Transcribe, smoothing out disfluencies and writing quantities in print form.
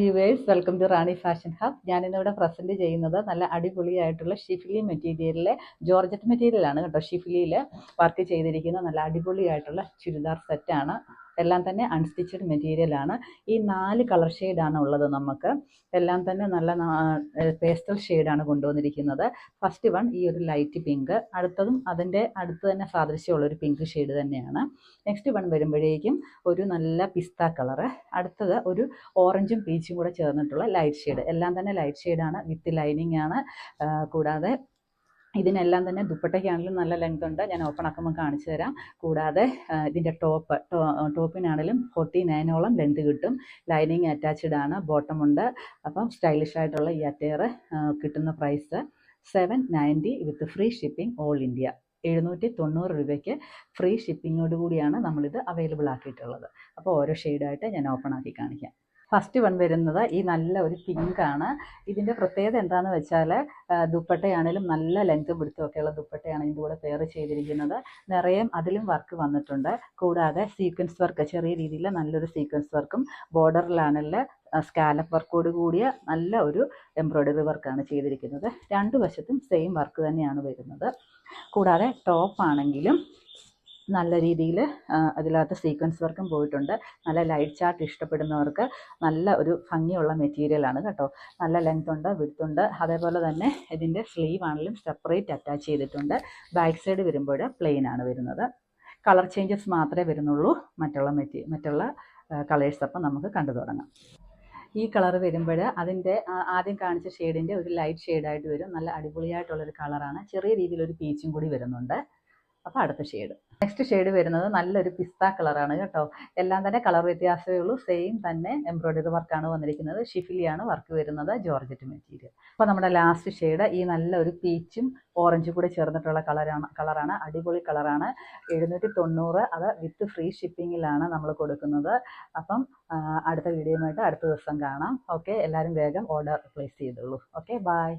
Viewers, welcome to Rani fashion hub. ഞാനിന്നിവിടെ present ചെയ്യുന്നത് നല്ല അടിപൊളിയായിട്ടുള്ള ഷിഫിലി മെറ്റീരിയലിലെ ജോർജറ്റ് മെറ്റീരിയലാണ് കേട്ടോ. ഷിഫിലിയിൽ വർക്ക് ചെയ്തിരിക്കുന്ന നല്ല അടിപൊളിയായിട്ടുള്ള ചുരിദാർ സെറ്റാണ്. എല്ലാം തന്നെ അൺസ്റ്റിച്ചഡ് മെറ്റീരിയലാണ്. ഈ 4 കളർ ഷെയ്ഡാണ് ഉള്ളത്. നമുക്ക് എല്ലാം തന്നെ നല്ല പേസ്റ്റൽ ഷെയ്ഡാണ് കൊണ്ടുവന്നിരിക്കുന്നത്. ഫസ്റ്റ് വൺ ഈ ഒരു ലൈറ്റ് പിങ്ക്, അടുത്തതും അതിൻ്റെ അടുത്ത് തന്നെ സാദൃശ്യമുള്ളൊരു പിങ്ക് ഷെയ്ഡ് തന്നെയാണ്. നെക്സ്റ്റ് വൺ വരുമ്പോഴേക്കും ഒരു നല്ല പിസ്ത കളറ്, അടുത്തത് ഒരു ഓറഞ്ചും പീച്ചും കൂടെ ചേർന്നിട്ടുള്ള ലൈറ്റ് ഷെയ്ഡ്. എല്ലാം തന്നെ ലൈറ്റ് ഷെയ്ഡാണ്, വിത്ത് ലൈനിങ് ആണ്. കൂടാതെ ഇതിനെല്ലാം തന്നെ ദുപ്പട്ടയ്ക്കാണെങ്കിലും നല്ല ലെങ്ത് ഉണ്ട്. ഞാൻ ഓപ്പൺ ആക്കുമ്പോൾ കാണിച്ചു തരാം. കൂടാതെ ഇതിൻ്റെ ടോപ്പിനാണെങ്കിലും 49ഓളം ലെങ്ത് കിട്ടും. ലൈനിങ് അറ്റാച്ച്ഡ് ആണ്, ബോട്ടം ഉണ്ട്. അപ്പം സ്റ്റൈലിഷ് ആയിട്ടുള്ള ഈ അറ്റയർ കിട്ടുന്ന price 790 with free shipping all India. 790 രൂപയ്ക്ക് ഫ്രീ ഷിപ്പിങ്ങോട് കൂടിയാണ് നമ്മളിത് അവൈലബിൾ ആക്കിയിട്ടുള്ളത്. അപ്പോൾ ഓരോ ഷെയ്ഡായിട്ട് ഞാൻ ഓപ്പൺ ആക്കി കാണിക്കാം. ഫസ്റ്റ് വൺ വരുന്നത് ഈ നല്ല ഒരു പിങ്കാണ്. ഇതിൻ്റെ പ്രത്യേകത എന്താണെന്ന് വെച്ചാൽ ദുപ്പട്ടയാണെങ്കിലും നല്ല ലെങ്ത്തും പിടുത്തം ഒക്കെയുള്ള ദുപ്പട്ടയാണ് ഇതിൻ്റെ കൂടെ പെയർ ചെയ്തിരിക്കുന്നത്. നിറയെ അതിലും വർക്ക് വന്നിട്ടുണ്ട്. കൂടാതെ സീക്വൻസ് വർക്ക്, ചെറിയ രീതിയിൽ നല്ലൊരു സീക്വൻസ് വർക്കും ബോർഡറിലാണെങ്കിൽ സ്കാലപ്പ് വർക്കോട് കൂടിയ നല്ല ഒരു എംബ്രോയ്ഡറി വർക്കാണ് ചെയ്തിരിക്കുന്നത്. രണ്ട് വശത്തും സെയിം വർക്ക് തന്നെയാണ് വരുന്നത്. കൂടാതെ ടോപ്പാണെങ്കിലും നല്ല രീതിയിൽ അതിനകത്ത് സീക്വൻസ് വർക്കും പോയിട്ടുണ്ട്. നല്ല ലൈറ്റ് ചാർട്ട് ഇഷ്ടപ്പെടുന്നവർക്ക് നല്ല ഒരു ഭംഗിയുള്ള മെറ്റീരിയലാണ് കേട്ടോ. നല്ല ലെങ്ത് ഉണ്ട്, വിഡ്ത്ത് ഉണ്ട്. അതേപോലെ തന്നെ ഇതിൻ്റെ സ്ലീവ് ആണെങ്കിലും സെപ്പറേറ്റ് അറ്റാച്ച് ചെയ്തിട്ടുണ്ട്. ബാക്ക് സൈഡ് വരുമ്പോൾ പ്ലെയിൻ ആണ് വരുന്നത്. കളർ ചേഞ്ചസ് മാത്രമേ വരുന്നുള്ളൂ. മറ്റുള്ള കളേഴ്സ് അപ്പം നമുക്ക് കണ്ടു തുടങ്ങാം. ഈ കളർ വരുമ്പോൾ അതിൻ്റെ ആദ്യം കാണിച്ച ഷെയ്ഡിൻ്റെ ഒരു ലൈറ്റ് ഷെയ്ഡായിട്ട് വരും. നല്ല അടിപൊളിയായിട്ടുള്ളൊരു കളറാണ്. ചെറിയ രീതിയിലൊരു പീച്ചും കൂടി വരുന്നുണ്ട്. അപ്പോൾ അടുത്ത ഷെയ്ഡ്, നെക്സ്റ്റ് ഷെയ്ഡ് വരുന്നത് നല്ലൊരു പിസ്ത കളറാണ് കേട്ടോ. എല്ലാം തന്നെ കളർ വ്യത്യാസമേ ഉള്ളൂ. സെയിം തന്നെ എംബ്രോയ്ഡറി വർക്കാണ് വന്നിരിക്കുന്നത്. ഷിഫിലിയാണ് വർക്ക് വരുന്നത്, ജോർജറ്റ് മെറ്റീരിയൽ. അപ്പോൾ നമ്മുടെ ലാസ്റ്റ് ഷെയ്ഡ് ഈ നല്ലൊരു പീച്ചും ഓറഞ്ചും കൂടി ചേർന്നിട്ടുള്ള കളറാണ്. അടിപൊളി കളറാണ്. 790, അത് വിത്ത് ഫ്രീ ഷിപ്പിങ്ങിലാണ് നമ്മൾ കൊടുക്കുന്നത്. അപ്പം അടുത്ത വീഡിയോയുമായിട്ട് അടുത്ത ദിവസം കാണാം. ഓക്കെ, എല്ലാവരും വേഗം ഓർഡർ പ്ലേസ് ചെയ്തോളൂ. Okay, by.